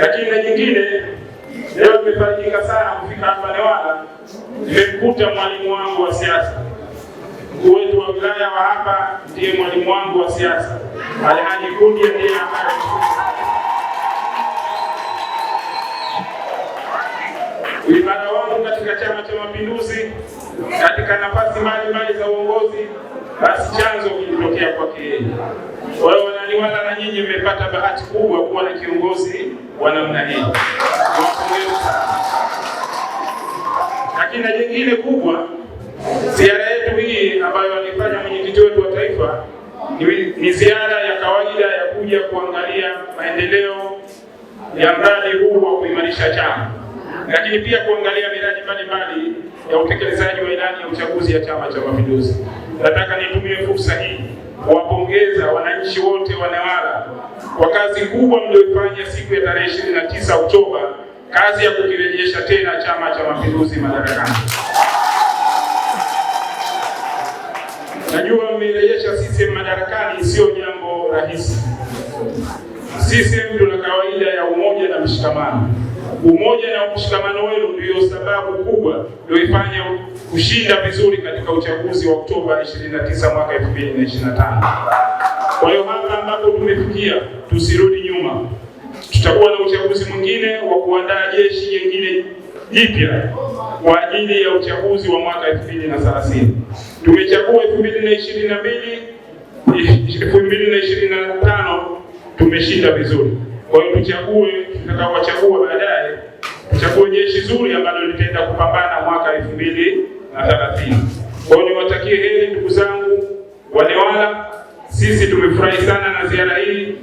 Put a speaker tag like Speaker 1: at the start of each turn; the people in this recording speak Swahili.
Speaker 1: Lakini na nyingine, leo nimefarijika sana kufika hapa Newala, nimemkuta mwalimu wangu wa siasa. Mkuu wetu wa wilaya wa hapa ndiye mwalimu wangu wa siasa, Alhaji Kundi ndiye ambaye uimara wangu katika Chama cha Mapinduzi katika nafasi mbalimbali za uongozi, basi chanzo kilitokea kwake yeye. Kwa hiyo Wananewala na nyinyi mmepata bahati kubwa kuwa na kiongozi wa namna hii. Lakini na jingine kubwa, ziara yetu hii ambayo alifanya mwenyekiti wetu wa taifa ni ziara ya kawaida ya kuja kuangalia maendeleo ya mradi huu wa kuimarisha chama, lakini pia kuangalia miradi mbalimbali ya utekelezaji wa ilani ya uchaguzi ya Chama cha Mapinduzi. Nataka nitumie fursa hii kuwapongeza wananchi wote wa Newala kwa kazi kubwa mlioifanya siku ya tarehe 29 Oktoba, kazi ya kukirejesha tena Chama cha Mapinduzi madarakani. Najua mmerejesha CCM madarakani sio jambo rahisi. CCM tuna kawaida ya umoja na mshikamano. Umoja na mshikamano wenu ndio sababu kubwa iliyoifanya kushinda vizuri katika uchaguzi wa Oktoba 29 mwaka 2025. Kwa hiyo hapa ambapo tumefikia, tusirudi nyuma. Tutakuwa na uchaguzi mwingine wa kuandaa jeshi jingine jipya kwa ajili ya uchaguzi wa mwaka 2030. Tumechagua 2022, 2025 tumeshinda vizuri. Kwa hiyo tutakaowachagua baadaye, tuchague jeshi zuri ambalo litaenda kupambana mwaka 2030. Kwa hiyo niwatakie heri ndugu zangu wa Newala. Sisi tumefurahi sana na ziara hii.